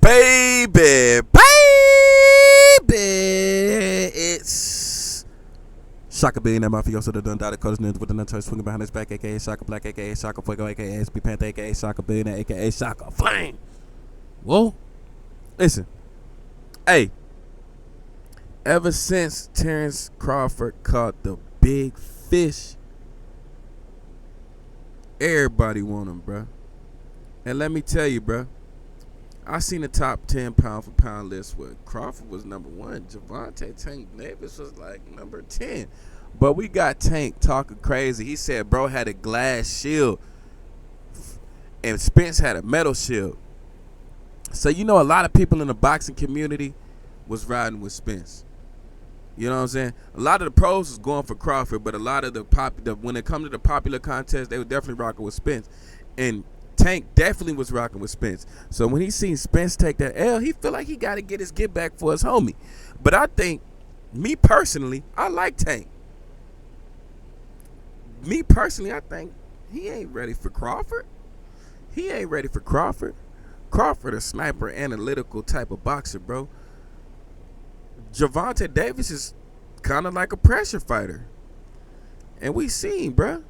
baby. It's Shaka being that mafioso, the done dotted colors with the nunchuck swinging behind his back, aka Shaka Black, aka Shaka Fuego, aka SP Panther, aka Shaka being that, aka Shaka Flame. Whoa. Listen. Hey. Ever since Terrence Crawford caught the big fish, everybody want him, bruh. And let me tell you, bruh, I seen the top 10 pound for pound list where Crawford was number 1. Gervonta Tank Davis was like number 10. But we got Tank talking crazy. He said bro had a glass shield and Spence had a metal shield. So you know a lot of people in the boxing community was riding with Spence. You know what I'm saying? A lot of the pros was going for Crawford, but a lot of when it come to the popular contest, they were definitely rocking with Spence. And Tank definitely was rocking with Spence. So when he seen Spence take that L, he feel like he got to get his get back for his homie. But I think, me personally, I like Tank. Me personally, I think he ain't ready for Crawford. He ain't ready for Crawford. Crawford a sniper, analytical type of boxer, bro. Gervonta Davis is kind of like a pressure fighter. And we seen, bro.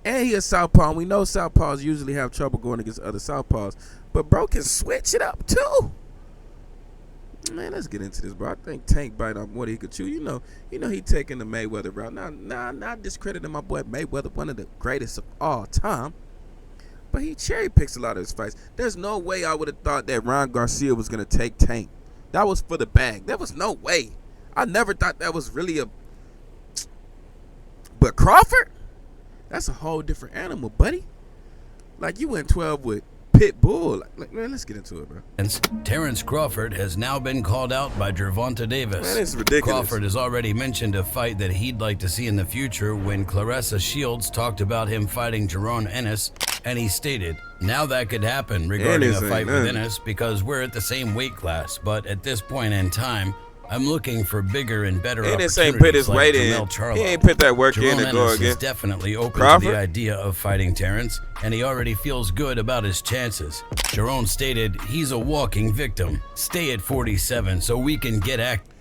And he a southpaw. And we know southpaws usually have trouble going against other southpaws. But bro can switch it up too. Man, let's get into this, bro. I think Tank bite off more than he could chew. You know he taking the Mayweather route. Now, not discrediting my boy Mayweather, one of the greatest of all time. But he cherry picks a lot of his fights. There's no way I would have thought that Ron Garcia was gonna take Tank. That was for the bag. There was no way. I never thought that was really a. But Crawford, that's a whole different animal, buddy. Like you went 12 with Pitbull. Like man, let's get into it, bro. Terrence Crawford has now been called out by Gervonta Davis. Man, it's ridiculous. Crawford has already mentioned a fight that he'd like to see in the future when Claressa Shields talked about him fighting Jaron Ennis, and he stated, now that could happen regarding a fight with Ennis because we're at the same weight class, but at this point in time, I'm looking for bigger and better Ennis opportunities ain't put his like weight in. Charlo. He ain't put that work Jaron in to Ennis go again. is definitely open Crawford? to the idea of fighting Terrence, and he already feels good about his chances. Jaron stated, he's a walking victim. Stay at 47 so we can get active.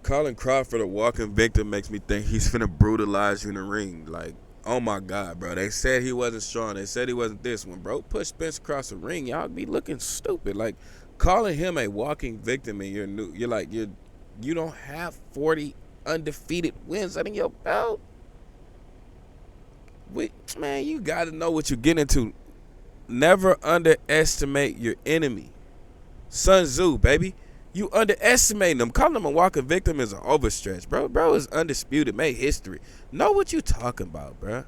Calling Crawford a walking victim makes me think he's finna brutalize you in the ring. Like, oh my God, bro. They said he wasn't strong. They said he wasn't this one, bro. Push Spence across the ring. Y'all be looking stupid. Like, calling him a walking victim and you don't have 40 undefeated wins under your belt. Man, you got to know what you're getting into. Never underestimate your enemy. Sun Tzu, baby. You underestimating them. Calling him a walking victim is an overstretch, bro. Bro is undisputed, made history. Know what you talking about, bro.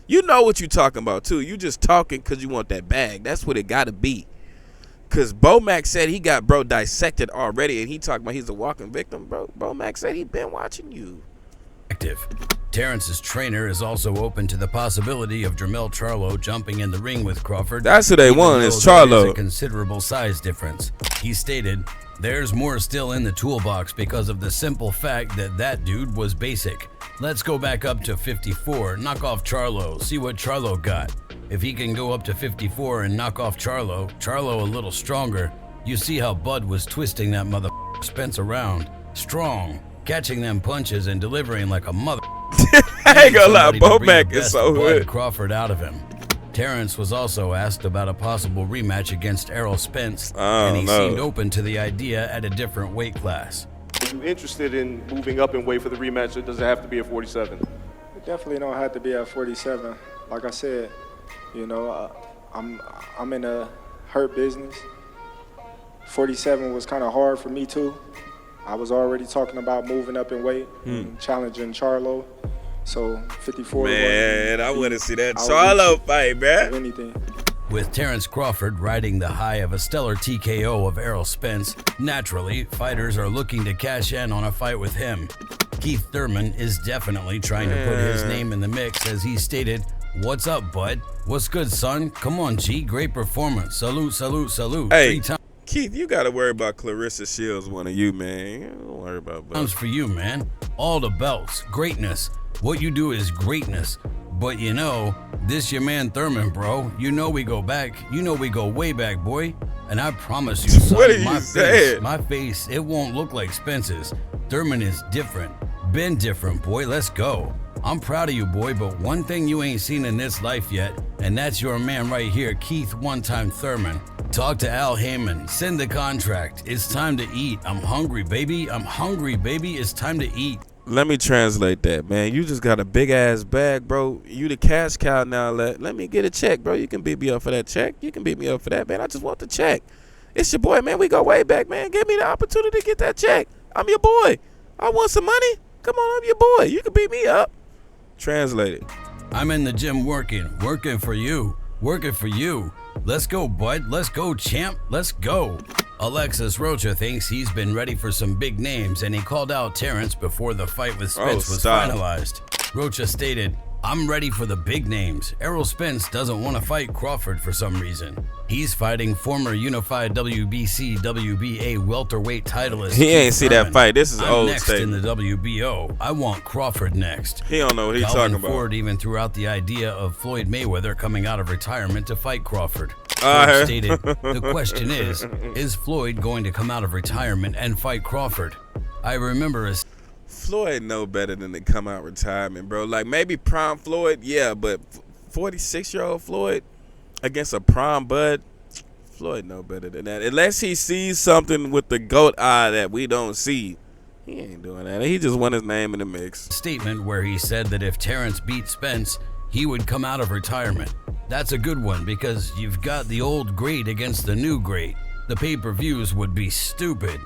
You know what you talking about, too. You just talking because you want that bag. That's what it got to be. Because Bomac said he got bro dissected already, and he talking about he's a walking victim, bro. Bomac said he been watching you. Terrence's trainer is also open to the possibility of Charlo jumping in the ring with Crawford. That's who they want, is There's Charlo. a considerable size difference. He stated, there's more still in the toolbox because of the simple fact that dude was basic. Let's go back up to 54, knock off Charlo, see what Charlo got. If he can go up to 54 and knock off Charlo a little stronger, you see how Bud was twisting that mother Spence around. Strong, catching them punches and delivering like a mother. I ain't gonna lie, Bomac is so good. Crawford out of him. Terrence was also asked about a possible rematch against Errol Spence, and he seemed open to the idea at a different weight class. Are you interested in moving up in weight for the rematch, or does it have to be at 47? It definitely don't have to be at 47. Like I said, I'm in a hurt business. 47 was kind of hard for me too. I was already talking about moving up in weight, and challenging Charlo. So 54. Man, I want to see that Charlo fight, man. Anything. With Terrence Crawford riding the high of a stellar TKO of Errol Spence, naturally, fighters are looking to cash in on a fight with him. Keith Thurman is definitely trying to put his name in the mix as he stated, "What's up, bud? What's good, son? Come on, G. Great performance. Salute, salute, salute." Hey, Keith, you got to worry about Claressa Shields, one of you, man. Don't worry about that. Comes for you, man. All the belts, greatness. What you do is greatness. But this your man Thurman, bro. You know we go back. You know we go way back, boy. And I promise you, son, What are you saying? my face, it won't look like Spence's. Thurman is different. Been different, boy. Let's go. I'm proud of you, boy, but one thing you ain't seen in this life yet, and that's your man right here, Keith one-time Thurman. Talk to Al Heyman. Send the contract. It's time to eat. I'm hungry, baby. I'm hungry, baby. It's time to eat. Let me translate that, man. You just got a big-ass bag, bro. You the cash cow now. Let me get a check, bro. You can beat me up for that check. You can beat me up for that, man. I just want the check. It's your boy, man. We go way back, man. Give me the opportunity to get that check. I'm your boy. I want some money. Come on, I'm your boy. You can beat me up. Translate it. I'm in the gym working for you. Let's go, bud. Let's go, champ. Let's go. Alexis Rocha thinks he's been ready for some big names, and he called out Terrence before the fight with Spence was finalized. Rocha stated, I'm ready for the big names. Errol Spence doesn't want to fight Crawford for some reason. He's fighting former unified WBC, WBA welterweight titleist. He ain't see that fight. This is I'm old next statement. in the WBO. I want Crawford next. He don't know what he's Calvin talking about. Ford even threw out the idea of Floyd Mayweather coming out of retirement to fight Crawford. I Ford heard. stated, the question is Floyd going to come out of retirement and fight Crawford? I remember a Floyd know better than to come out retirement, bro. Like, maybe prime Floyd, yeah, but 46-year-old Floyd against a prime bud, Floyd know better than that. Unless he sees something with the goat eye that we don't see, he ain't doing that. He just want his name in the mix. statement where he said that if Terrence beat Spence, he would come out of retirement. That's a good one because you've got the old great against the new great. The pay-per-views would be stupid.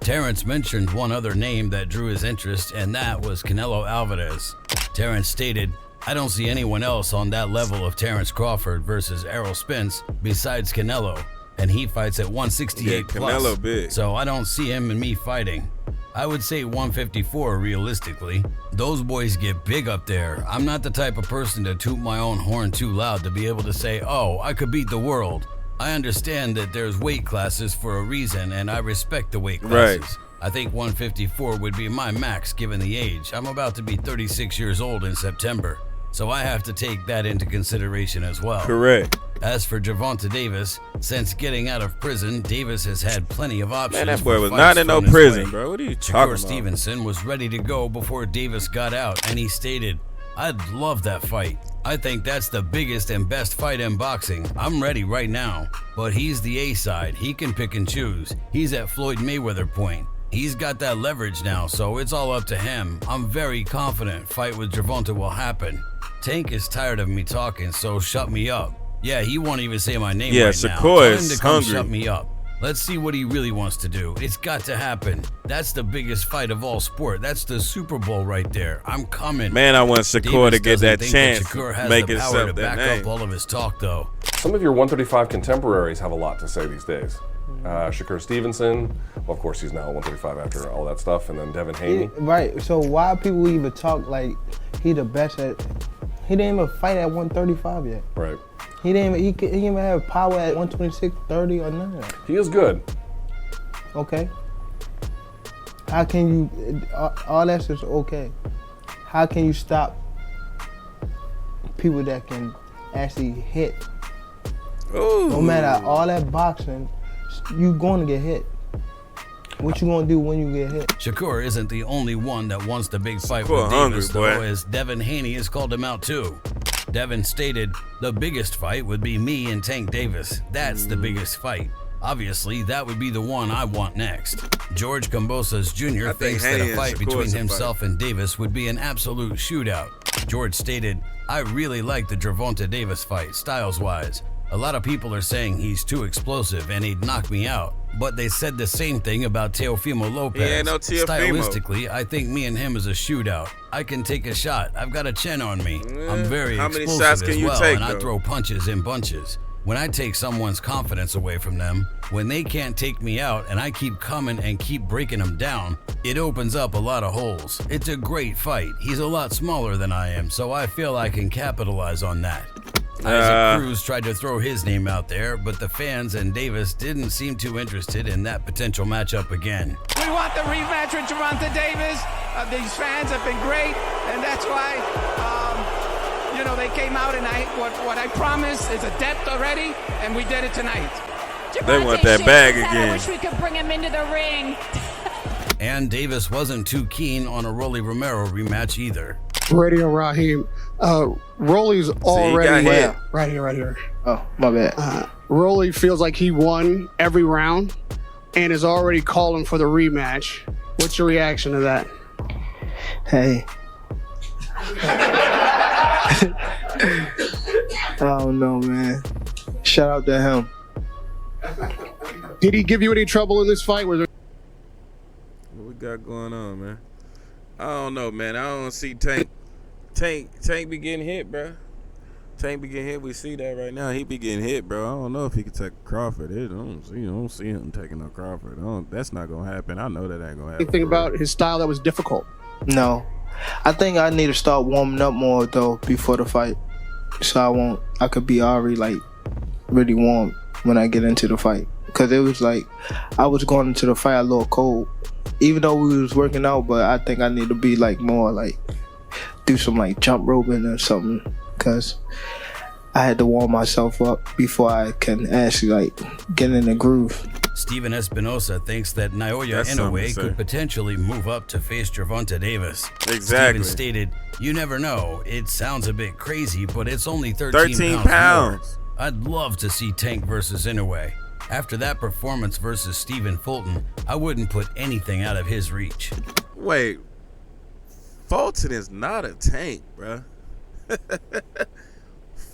Terrence mentioned one other name that drew his interest, and that was Canelo Alvarez. Terrence stated, I don't see anyone else on that level of Terrence Crawford versus Errol Spence besides Canelo, and he fights at 168 plus. Canelo big. So I don't see him and me fighting. I would say 154 realistically. Those boys get big up there. I'm not the type of person to toot my own horn too loud to be able to say, oh, I could beat the world. I understand that there's weight classes for a reason, and I respect the weight classes. Right. I think 154 would be my max given the age. I'm about to be 36 years old in September, so I have to take that into consideration as well. Correct. As for Gervonta Davis, since getting out of prison, Davis has had plenty of options. Man, that boy for was fights not in no thrown his prison, way. bro. What are you talking Shakur about? Stevenson was ready to go before Davis got out, and he stated, I'd love that fight. I think that's the biggest and best fight in boxing. I'm ready right now. But he's the A side. He can pick and choose. He's at Floyd Mayweather point. He's got that leverage now, so it's all up to him. I'm very confident fight with Gervonta will happen. Tank is tired of me talking, so shut me up. Yeah, he won't even say my name Yeah, right now. Shakur Tell him is to come hungry. shut me up. Let's see what he really wants to do. It's got to happen. That's the biggest fight of all sport. That's the Super Bowl right there. I'm coming. Man, I want Shakur Davis to get doesn't that think chance Shakur has to make the power himself to that back name. up all of his talk, though. Some of your 135 contemporaries have a lot to say these days. Shakur Stevenson, well, of course, he's now 135 after all that stuff, and then Devin Haney. Right. So why people even talk like he the best at? He didn't even fight at 135 yet. Right. He didn't even have power at 126, 30 or none of that. He is good. Okay. How can you? All that's just okay. How can you stop people that can actually hit? Ooh. No matter all that boxing, you going to get hit. What you gonna do when you get hit? Shakur isn't the only one that wants the big fight Shakur with hungry, Davis, boy. though, as Devin Haney has called him out too. Devin stated, the biggest fight would be me and Tank Davis. That's the biggest fight. Obviously, that would be the one I want next. George Kambosos Jr. I think thinks that Haney a and fight Shakur's between a himself and Davis would be an absolute shootout. George stated, I really like the Gervonta Davis fight, styles-wise. A lot of people are saying he's too explosive and he'd knock me out. But they said the same thing about Teofimo Lopez. He ain't no Teofimo. Stylistically, I think me and him is a shootout. I can take a shot. I've got a chin on me. I'm very How many explosive shots can as you well, take, and I though? throw punches in bunches. When I take someone's confidence away from them, when they can't take me out and I keep coming and keep breaking them down, it opens up a lot of holes. It's a great fight. He's a lot smaller than I am, so I feel I can capitalize on that. Isaac Cruz tried to throw his name out there, but the fans and Davis didn't seem too interested in that potential matchup again. We want the rematch with Gervonta Davis. These fans have been great, and that's why, they came out, and what I promised is a depth already, and we did it tonight. They want that bag I again. wish we could bring him into the ring. And Davis wasn't too keen on a Rolly Romero rematch either. Radio Raheem. Rolly's already got hit. right here. Oh, my bad. Rolly feels like he won every round and is already calling for the rematch. What's your reaction to that? Hey. I don't know, man. Shout out to him. Did he give you any trouble in this fight? Was there What we got going on, man? I don't know, man. I don't see Tank be getting hit, bro. Tank be getting hit. We see that right now. He be getting hit, bro. I don't know if he could take Crawford. I don't see him taking no Crawford. That's not gonna happen. I know that ain't gonna happen. anything about his style that was difficult? No. I think I need to start warming up more, though, before the fight. So I could be already, like, really warm when I get into the fight. Because it was like, I was going into the fight a little cold. Even though we was working out, but I think I need to be, like, more, like, do some, like, jump roping or something. Because I had to warm myself up before I can actually, like, get in the groove. Steven Espinosa thinks that Naoya That's something to Inoue say. could potentially move up to face Gervonta Davis. Exactly. Steven stated, "You never know. It sounds a bit crazy, but it's only 13 pounds pounds. more. I'd love to see Tank versus Inoue. After that performance versus Stephen Fulton, I wouldn't put anything out of his reach." Wait, Fulton is not a Tank, bruh.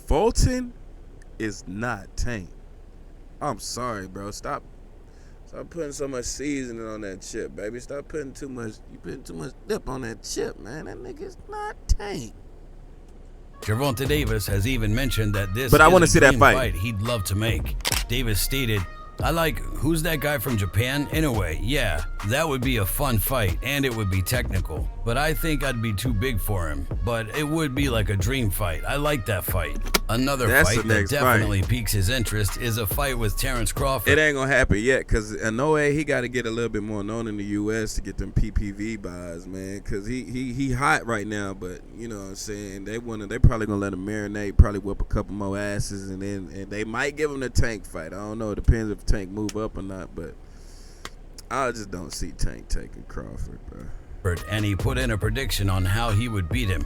Fulton is not Tank. I'm sorry, bro. Stop putting so much seasoning on that chip, baby. Stop putting too much. You putting too much dip on that chip, man. That nigga's not Tank. Gervonta Davis has even mentioned that this But I is wanna a see that dream fight. he'd love to make. Davis stated, "I like, who's that guy from Japan? Inoue. Yeah, that would be a fun fight, and it would be technical. But I think I'd be too big for him. But it would be like a dream fight. I like that fight." Another That's fight the that next definitely piques his interest is a fight with Terrence Crawford. It ain't gonna happen yet, cause Inoue, he got to get a little bit more known in the U.S. to get them PPV buys, man. Cause he hot right now, but you know what I'm saying. They probably gonna let him marinate, probably whip a couple more asses, and they might give him the Tank fight. I don't know. It depends if Tank move up or not, but I just don't see Tank taking Crawford, bro. And he put in a prediction on how he would beat him.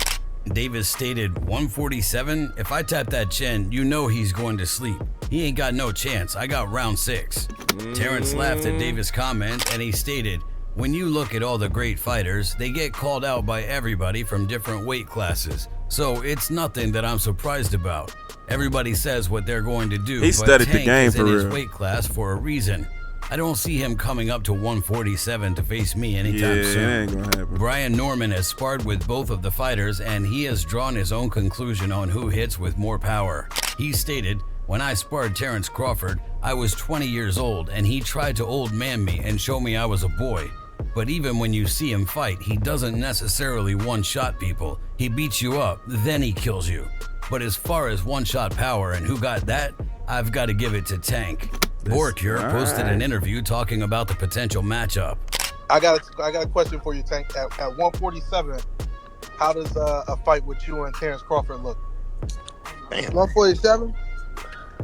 Davis stated, 147, if I tap that chin, you know he's going to sleep. He ain't got no chance. I got round 6. Terrence laughed at Davis' comment and he stated, when you look at all the great fighters, they get called out by everybody from different weight classes. So it's nothing that I'm surprised about. Everybody says what they're going to do, He but studied the Tank game is in for his real. weight class for a reason. I don't see him coming up to 147 to face me anytime Yeah, soon. it ain't gonna happen. Brian Norman has sparred with both of the fighters and he has drawn his own conclusion on who hits with more power. He stated, when I sparred Terrence Crawford, I was 20 years old and he tried to old man me and show me I was a boy. But even when you see him fight, he doesn't necessarily one-shot people. He beats you up, then he kills you. But as far as one-shot power and who got that, I've got to give it to Tank. Borcure posted an interview talking about the potential matchup. I got a question for you, Tank. At 147, how does a fight with you and Terrence Crawford look? 147?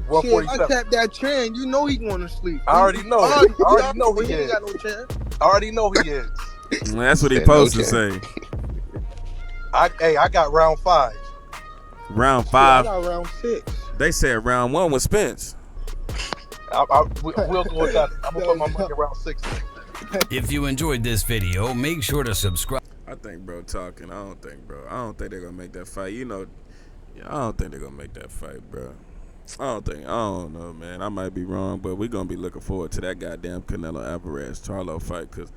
147. Shit, I tap that chan, you know he going to sleep. I already know. I already know he ain't is. got no chance. I already know he is. That's what he supposed to say. I got round 5. Round I 5. got round 6. They said round 1 was Spence. We'll go with that. I'm gonna put my money around 6. If you enjoyed this video, make sure to subscribe. I think bro talking. I don't think they're gonna make that fight. You know, I don't think they're gonna make that fight, bro. I don't know, man. I might be wrong, but we're gonna be looking forward to that goddamn Canelo Alvarez Charlo fight, cause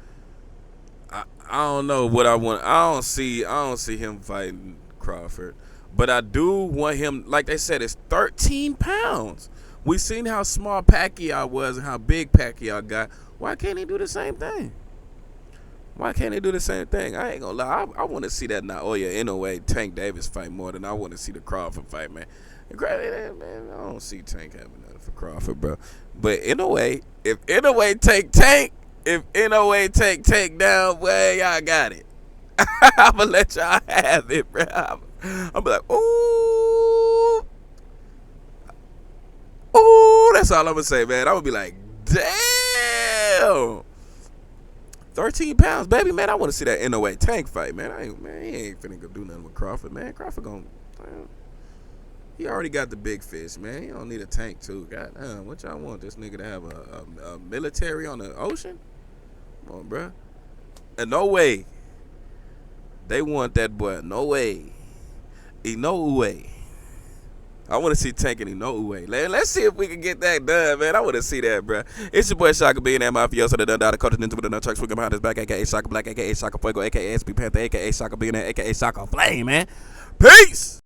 I don't know what I want. I don't see him fighting Crawford, but I do want him. Like they said, it's 13 pounds. We seen how small Pacquiao was and how big Pacquiao got. Why can't he do the same thing? I ain't gonna lie. I want to see that Naoya Inoue Tank Davis fight more than I want to see the Crawford fight, man. Man, I don't see Tank having nothing for Crawford, bro. But Inoue, if Inoue take Tank down, well, y'all got it. I'm gonna let y'all have it, bro. I'm like, ooh, That's all I'm gonna say, man. I would be like, damn. 13 pounds, baby, man. I want to see that Inoue Tank fight, man. He ain't finna go do nothing with Crawford, man. Crawford he already got the big fish, man. He don't need a tank too. God damn, what y'all want this nigga to have a military on the ocean? Come on, bruh. And no way. They want that boy. No way. Inoue. I want to see Tank and Inoue. Let's see if we can get that done, man. I want to see that, bro. It's your boy Shaka B and that mafioso that done died. The culture into with the nunchucks. We behind his back, aka Shaka Black, aka Shaka Fuego, aka SB Panther, aka Shaka B and aka Shaka Flame, man. Peace.